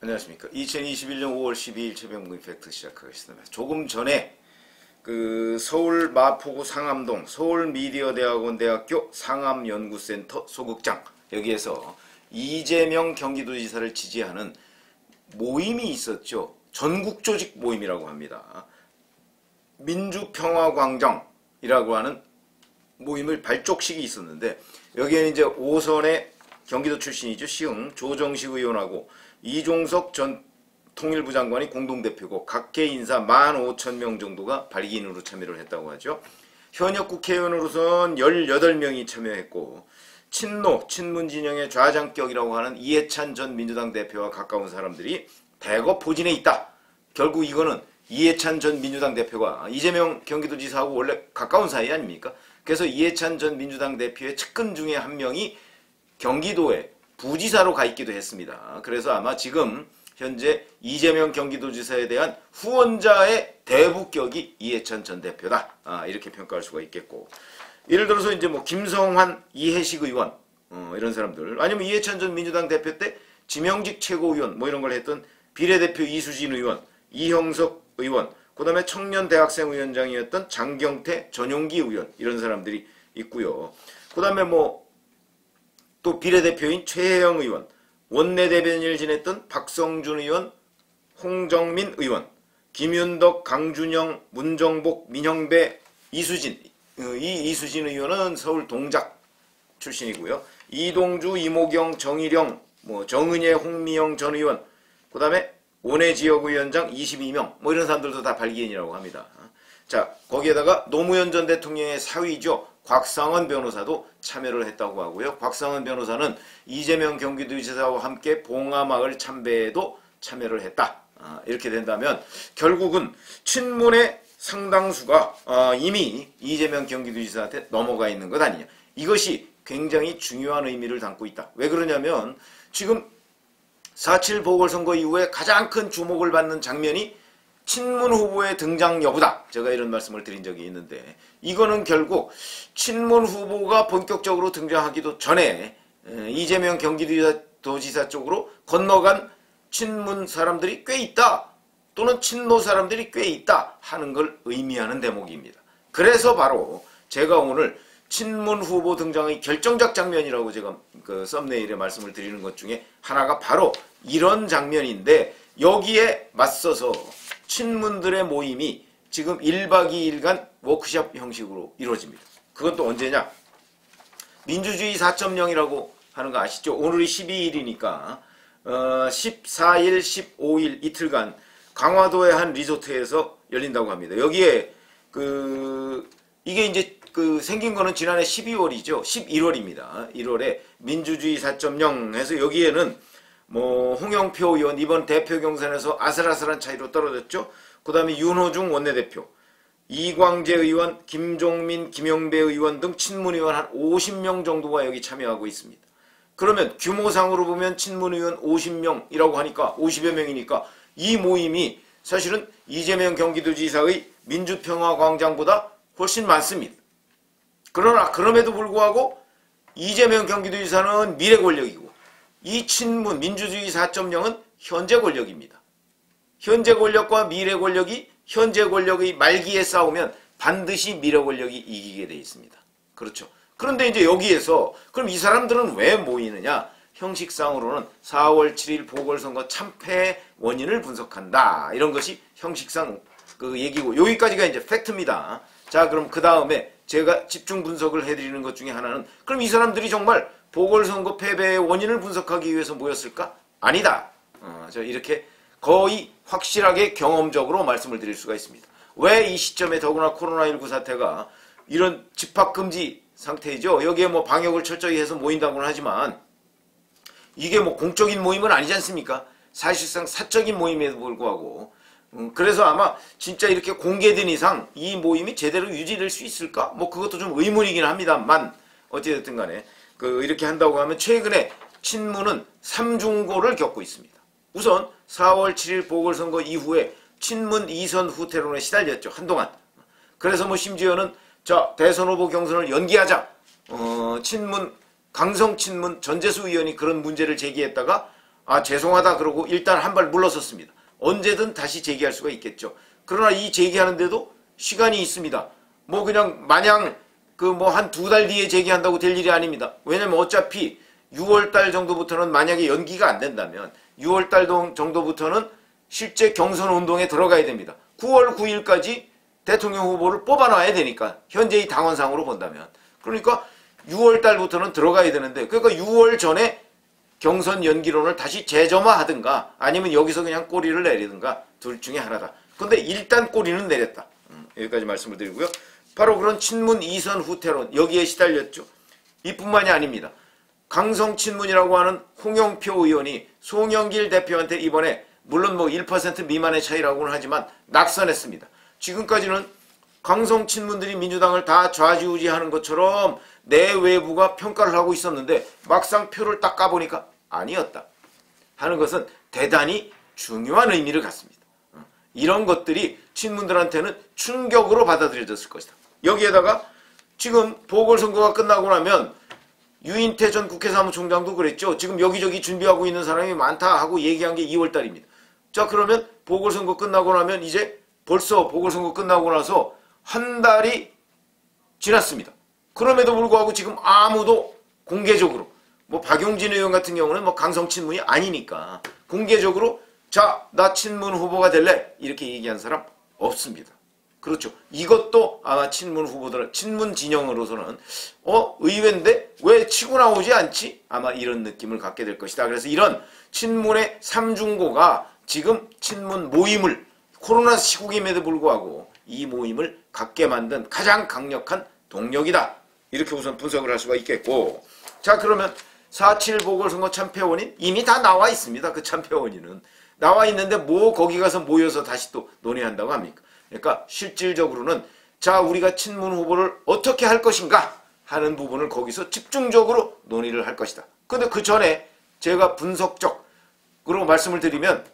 안녕하십니까. 2021년 5월 12일 최병무의 팩트 시작하겠습니다. 조금 전에 서울 마포구 상암동 서울미디어대학원 대학교 상암연구센터 소극장 여기에서 이재명 경기도지사를 지지하는 모임이 있었죠. 전국조직 모임이라고 합니다. 민주평화광장이라고 하는 모임을 발족식이 있었는데 여기에는 이제 오선의 경기도 출신이죠. 시흥 조정식 의원하고 이종석 전 통일부 장관이 공동대표고 각계 인사 15,000명 정도가 발기인으로 참여를 했다고 하죠. 현역 국회의원으로선 18명이 참여했고 친문 진영의 좌장격이라고 하는 이해찬 전 민주당 대표와 가까운 사람들이 대거 포진해 있다. 결국 이거는 이해찬 전 민주당 대표가 이재명 경기도지사하고 원래 가까운 사이 아닙니까? 그래서 이해찬 전 민주당 대표의 측근 중에 한 명이 경기도에 부지사로 가 있기도 했습니다. 그래서 아마 지금 현재 이재명 경기도지사에 대한 후원자의 대부격이 이해찬 전 대표다. 이렇게 평가할 수가 있겠고, 예를 들어서 이제 뭐 김성환, 이해식 의원 이런 사람들, 아니면 이해찬 전 민주당 대표 때 지명직 최고위원 뭐 이런 걸 했던 비례대표 이수진 의원, 이형석 의원, 그 다음에 청년대학생위원장이었던 장경태, 전용기 의원 이런 사람들이 있고요. 그 다음에 뭐 또 비례대표인 최혜영 의원, 원내대변인을 지냈던 박성준 의원, 홍정민 의원, 김윤덕, 강준영, 문정복, 민형배, 이수진. 이 이수진 의원은 서울 동작 출신이고요. 이동주, 이모경, 정일영, 뭐 정은혜, 홍미영 전 의원, 그 다음에 원외지역위원장 22명, 뭐 이런 사람들도 다 발기인이라고 합니다. 자, 거기에다가 노무현 전 대통령의 사위죠. 곽상원 변호사도 참여를 했다고 하고요. 곽상원 변호사는 이재명 경기도지사와 함께 봉하마을 참배에도 참여를 했다. 이렇게 된다면 결국은 친문의 상당수가 이미 이재명 경기도지사한테 넘어가 있는 것 아니냐. 이것이 굉장히 중요한 의미를 담고 있다. 왜 그러냐면 지금 4.7 보궐선거 이후에 가장 큰 주목을 받는 장면이 친문 후보의 등장 여부다. 제가 이런 말씀을 드린 적이 있는데 이거는 결국 친문 후보가 본격적으로 등장하기도 전에 이재명 경기도지사 쪽으로 건너간 친문 사람들이 꽤 있다. 또는 친노 사람들이 꽤 있다 하는 걸 의미하는 대목입니다. 그래서 바로 제가 오늘 친문 후보 등장의 결정적 장면이라고 제가 그 썸네일에 말씀을 드리는 것 중에 하나가 바로 이런 장면인데, 여기에 맞서서 친문들의 모임이 지금 1박 2일간 워크숍 형식으로 이루어집니다. 그건 또 언제냐? 민주주의 4.0이라고 하는 거 아시죠? 오늘이 12일이니까 14일, 15일 이틀간 강화도의 한 리조트에서 열린다고 합니다. 여기에 이게 이제 생긴 거는 지난해 12월이죠. 11월입니다. 1월에 민주주의 4.0 해서 여기에는 뭐 홍영표 의원 이번 대표 경선에서 아슬아슬한 차이로 떨어졌죠. 그 다음에 윤호중 원내대표, 이광재 의원, 김종민, 김영배 의원 등 친문 의원 한 50명 정도가 여기 참여하고 있습니다. 그러면 규모상으로 보면 친문 의원 50명이라고 하니까 50여 명이니까 이 모임이 사실은 이재명 경기도지사의 민주평화광장보다 훨씬 많습니다. 그러나 그럼에도 불구하고 이재명 경기도지사는 미래 권력이고 이 친문 민주주의 4.0은 현재 권력입니다. 현재 권력과 미래 권력이 현재 권력의 말기에 싸우면 반드시 미래 권력이 이기게 돼 있습니다. 그렇죠. 그런데 이제 여기에서 그럼 이 사람들은 왜 모이느냐? 형식상으로는 4월 7일 보궐선거 참패의 원인을 분석한다. 이런 것이 형식상 그 얘기고, 여기까지가 이제 팩트입니다. 자, 그럼 그 다음에 제가 집중 분석을 해드리는 것 중에 하나는, 그럼 이 사람들이 정말 보궐선거 패배의 원인을 분석하기 위해서 모였을까? 아니다. 저 이렇게 거의 확실하게 경험적으로 말씀을 드릴 수가 있습니다. 왜 이 시점에 더구나 코로나19 사태가 이런 집합금지 상태이죠. 여기에 뭐 방역을 철저히 해서 모인다고는 하지만 이게 뭐 공적인 모임은 아니지 않습니까? 사실상 사적인 모임에도 불구하고 그래서 아마 진짜 이렇게 공개된 이상 이 모임이 제대로 유지될 수 있을까? 뭐 그것도 좀 의문이긴 합니다만 어찌됐든 간에 이렇게 한다고 하면 최근에 친문은 삼중고를 겪고 있습니다. 우선 4월 7일 보궐선거 이후에 친문 이선 후퇴론에 시달렸죠. 한동안. 그래서 뭐 심지어는 자, 대선 후보 경선을 연기하자. 강성 친문 전재수 의원이 그런 문제를 제기했다가 아 죄송하다 그러고 일단 한 발 물러섰습니다. 언제든 다시 제기할 수가 있겠죠. 그러나 이 제기하는데도 시간이 있습니다. 뭐 그냥 마냥 그 뭐 한 2달 뒤에 제기한다고 될 일이 아닙니다. 왜냐면 어차피 6월달 정도부터는 만약에 연기가 안 된다면 6월달 정도부터는 실제 경선 운동에 들어가야 됩니다. 9월 9일까지 대통령 후보를 뽑아놔야 되니까 현재의 당원상으로 본다면 그러니까 6월달부터는 들어가야 되는데 그러니까 6월 전에 경선 연기론을 다시 재점화하든가 아니면 여기서 그냥 꼬리를 내리든가 둘 중에 하나다. 근데 일단 꼬리는 내렸다. 여기까지 말씀을 드리고요. 바로 그런 친문 이선 후퇴론 여기에 시달렸죠. 이뿐만이 아닙니다. 강성 친문이라고 하는 홍영표 의원이 송영길 대표한테 이번에 물론 뭐 1% 미만의 차이라고는 하지만 낙선했습니다. 지금까지는 강성 친문들이 민주당을 다 좌지우지하는 것처럼 내외부가 평가를 하고 있었는데 막상 표를 딱 까보니까 아니었다 하는 것은 대단히 중요한 의미를 갖습니다. 이런 것들이 친문들한테는 충격으로 받아들여졌을 것이다. 여기에다가 지금 보궐선거가 끝나고 나면 유인태 전 국회 사무총장도 그랬죠. 지금 여기저기 준비하고 있는 사람이 많다 하고 얘기한 게 2월달입니다. 자 그러면 보궐선거 끝나고 나면 이제 벌써 보궐선거 끝나고 나서 한 달이 지났습니다. 그럼에도 불구하고 지금 아무도 공개적으로 뭐 박용진 의원 같은 경우는 뭐 강성 친문이 아니니까 공개적으로 자 나 친문 후보가 될래 이렇게 얘기한 사람 없습니다. 그렇죠. 이것도 아마 친문 후보들, 친문 진영으로서는 의외인데 왜 치고 나오지 않지? 아마 이런 느낌을 갖게 될 것이다. 그래서 이런 친문의 삼중고가 지금 친문 모임을 코로나 시국임에도 불구하고 이 모임을 갖게 만든 가장 강력한 동력이다. 이렇게 우선 분석을 할 수가 있겠고 자 그러면 4.7 보궐선거 참패원인 이미 다 나와 있습니다. 그 참패원인은. 나와 있는데 뭐 거기 가서 모여서 다시 또 논의한다고 합니까? 그러니까 실질적으로는 자 우리가 친문 후보를 어떻게 할 것인가 하는 부분을 거기서 집중적으로 논의를 할 것이다. 근데 그 전에 제가 분석적으로 말씀을 드리면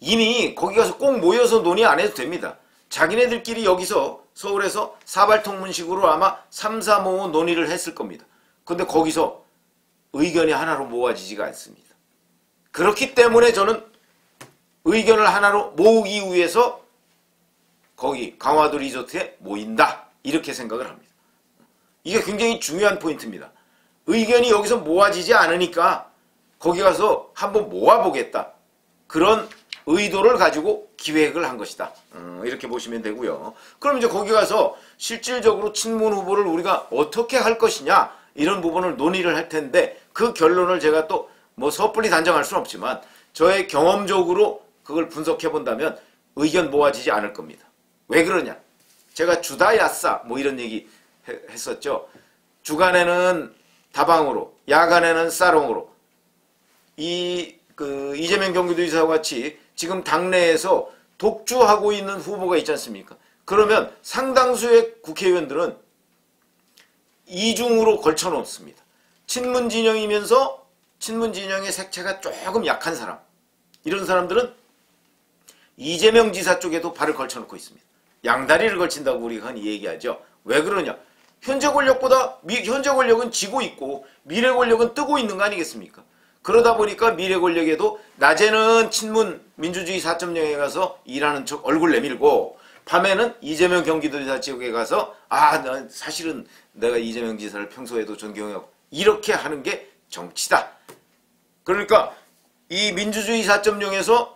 이미 거기 가서 꼭 모여서 논의 안 해도 됩니다. 자기네들끼리 여기서 서울에서 사발통문식으로 아마 3, 4, 5 논의를 했을 겁니다. 근데 거기서 의견이 하나로 모아지지가 않습니다. 그렇기 때문에 저는 의견을 하나로 모으기 위해서 거기 강화도 리조트에 모인다 이렇게 생각을 합니다. 이게 굉장히 중요한 포인트입니다. 의견이 여기서 모아지지 않으니까 거기 가서 한번 모아보겠다. 그런 의도를 가지고 기획을 한 것이다. 이렇게 보시면 되고요. 그럼 이제 거기 가서 실질적으로 친문 후보를 우리가 어떻게 할 것이냐 이런 부분을 논의를 할 텐데 그 결론을 제가 또 뭐 섣불리 단정할 수는 없지만 저의 경험적으로 그걸 분석해 본다면 의견 모아지지 않을 겁니다. 왜 그러냐? 제가 주다야싸 뭐 이런 얘기 했었죠. 주간에는 다방으로, 야간에는 사롱으로. 이재명 경기도지사와 같이 지금 당내에서 독주하고 있는 후보가 있지 않습니까? 그러면 상당수의 국회의원들은 이중으로 걸쳐 놓습니다. 친문 진영이면서 친문 진영의 색채가 조금 약한 사람. 이런 사람들은 이재명 지사 쪽에도 발을 걸쳐 놓고 있습니다. 양다리를 걸친다고 우리가 흔히 얘기하죠. 왜 그러냐? 현재 권력은 지고 있고 미래 권력은 뜨고 있는 거 아니겠습니까? 그러다 보니까 미래 권력에도 낮에는 친문 민주주의 4.0에 가서 일하는 척 얼굴 내밀고 밤에는 이재명 경기도지사 지역에 가서 사실은 내가 이재명 지사를 평소에도 존경하고 이렇게 하는 게 정치다. 그러니까 이 민주주의 4.0에서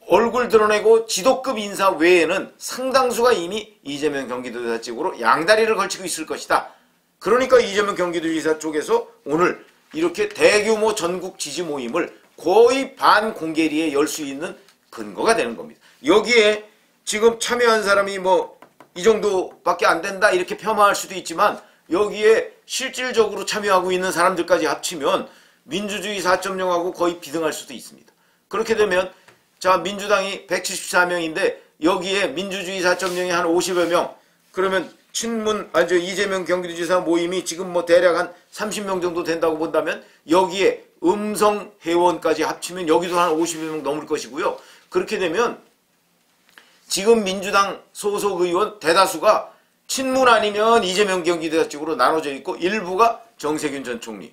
얼굴 드러내고 지도급 인사 외에는 상당수가 이미 이재명 경기도지사 쪽으로 양다리를 걸치고 있을 것이다. 그러니까 이재명 경기도지사 쪽에서 오늘 이렇게 대규모 전국 지지 모임을 거의 반공개리에 열 수 있는 근거가 되는 겁니다. 여기에 지금 참여한 사람이 뭐 이 정도밖에 안 된다 이렇게 폄하할 수도 있지만 여기에 실질적으로 참여하고 있는 사람들까지 합치면 민주주의 4.0하고 거의 비등할 수도 있습니다. 그렇게 되면 자 민주당이 174명인데 여기에 민주주의 4.0이 한 50여 명 그러면 이재명 경기도지사 모임이 지금 뭐 대략 한 30명 정도 된다고 본다면 여기에 음성 회원까지 합치면 여기도 한 50여 명 넘을 것이고요. 그렇게 되면 지금 민주당 소속 의원 대다수가 친문 아니면 이재명 경기도지사 쪽으로 나눠져 있고 일부가 정세균 전 총리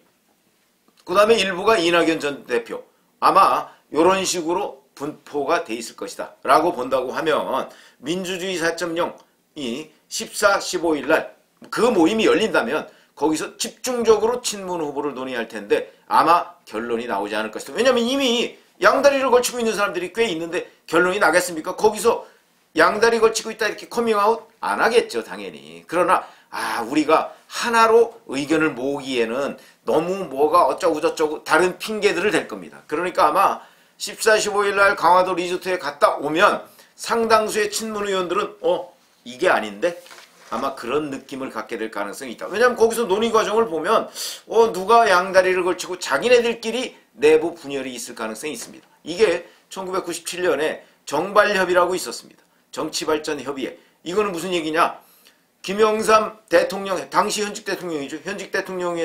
그 다음에 일부가 이낙연 전 대표. 아마 이런 식으로 분포가 돼 있을 것이다 라고 본다고 하면 민주주의 4.0이 14, 15일 날 그 모임이 열린다면 거기서 집중적으로 친문 후보를 논의할 텐데 아마 결론이 나오지 않을 것이다. 왜냐하면 이미 양다리를 걸치고 있는 사람들이 꽤 있는데 결론이 나겠습니까? 거기서 양다리 걸치고 있다 이렇게 커밍아웃 안 하겠죠, 당연히. 그러나 우리가 하나로 의견을 모으기에는 너무 뭐가 어쩌고저쩌고 다른 핑계들을 댈 겁니다. 그러니까 아마 14, 15일 날 강화도 리조트에 갔다 오면 상당수의 친문 의원들은 이게 아닌데? 아마 그런 느낌을 갖게 될 가능성이 있다. 왜냐하면 거기서 논의 과정을 보면 누가 양다리를 걸치고 자기네들끼리 내부 분열이 있을 가능성이 있습니다. 이게 1997년에 정발협의라고 있었습니다. 정치발전협의회. 이거는 무슨 얘기냐? 김영삼 대통령, 당시 현직 대통령이죠. 현직 대통령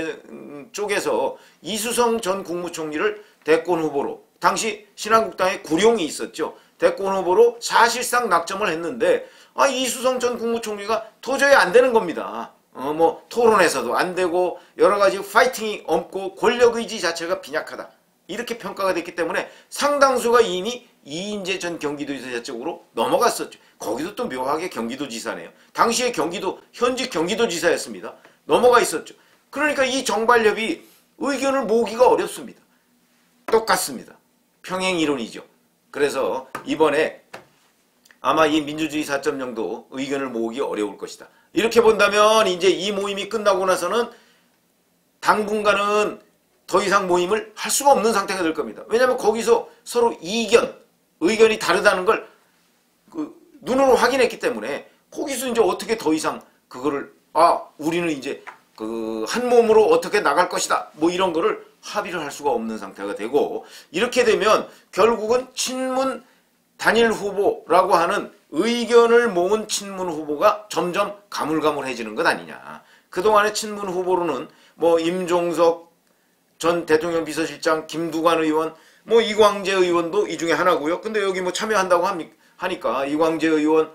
쪽에서 이수성 전 국무총리를 대권 후보로, 당시 신한국당에 구룡이 있었죠. 대권 후보로 사실상 낙점을 했는데 이수성 전 국무총리가 도저히 안 되는 겁니다. 뭐 토론에서도 안 되고 여러 가지 파이팅이 없고 권력의지 자체가 빈약하다. 이렇게 평가가 됐기 때문에 상당수가 이미 이인재 전 경기도지사 쪽으로 넘어갔었죠. 거기도 또 묘하게 경기도지사네요. 당시에 현직 경기도지사였습니다. 넘어가 있었죠. 그러니까 이 정발협이 의견을 모으기가 어렵습니다. 똑같습니다. 평행이론이죠. 그래서 이번에 아마 이 민주주의 4.0도 의견을 모으기 어려울 것이다. 이렇게 본다면 이제 이 모임이 끝나고 나서는 당분간은 더 이상 모임을 할 수가 없는 상태가 될 겁니다. 왜냐하면 거기서 서로 의견이 다르다는 걸 눈으로 확인했기 때문에 거기서 이제 어떻게 더 이상 그거를 우리는 이제 한 몸으로 어떻게 나갈 것이다 뭐 이런 거를 합의를 할 수가 없는 상태가 되고, 이렇게 되면 결국은 친문 단일 후보라고 하는 의견을 모은 친문 후보가 점점 가물가물해지는 것 아니냐. 그동안의 친문 후보로는 뭐 임종석 전 대통령 비서실장, 김두관 의원, 뭐 이광재 의원도 이 중에 하나고요. 근데 여기 뭐 참여한다고 하니까 이광재 의원,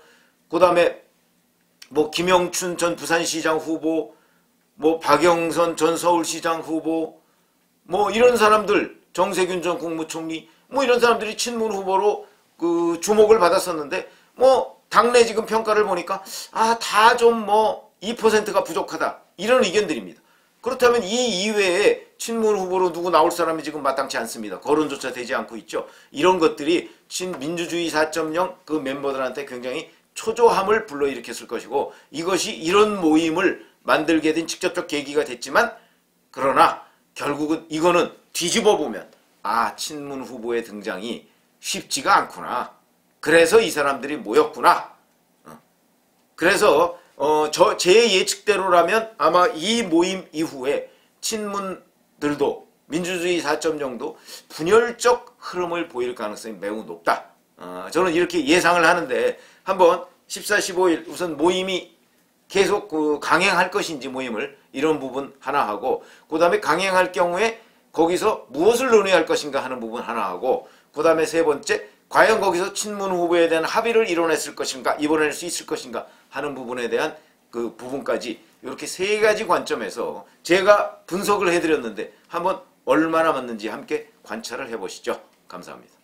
그 다음에 뭐 김영춘 전 부산시장 후보, 뭐 박영선 전 서울시장 후보, 뭐 이런 사람들, 정세균 전 국무총리, 뭐 이런 사람들이 친문 후보로 주목을 받았었는데 뭐 당내 지금 평가를 보니까 다 좀 뭐 2%가 부족하다 이런 의견들입니다. 그렇다면 이 이외에 친문 후보로 누구 나올 사람이 지금 마땅치 않습니다. 거론조차 되지 않고 있죠. 이런 것들이 민주주의 4.0 그 멤버들한테 굉장히 초조함을 불러일으켰을 것이고, 이것이 이런 모임을 만들게 된 직접적 계기가 됐지만, 그러나 결국은 이거는 뒤집어 보면 친문 후보의 등장이 쉽지가 않구나. 그래서 이 사람들이 모였구나. 그래서 제 예측대로라면 아마 이 모임 이후에 친문들도 민주주의 4.0도 분열적 흐름을 보일 가능성이 매우 높다. 저는 이렇게 예상을 하는데, 한번 14, 15일 우선 모임이 계속 강행할 것인지 모임을 이런 부분 하나 하고, 그 다음에 강행할 경우에 거기서 무엇을 논의할 것인가 하는 부분 하나 하고, 그 다음에 세 번째, 과연 거기서 친문 후보에 대한 합의를 이뤄낼 수 있을 것인가 하는 부분에 대한 그 부분까지 이렇게 세 가지 관점에서 제가 분석을 해드렸는데 한번 얼마나 맞는지 함께 관찰을 해보시죠. 감사합니다.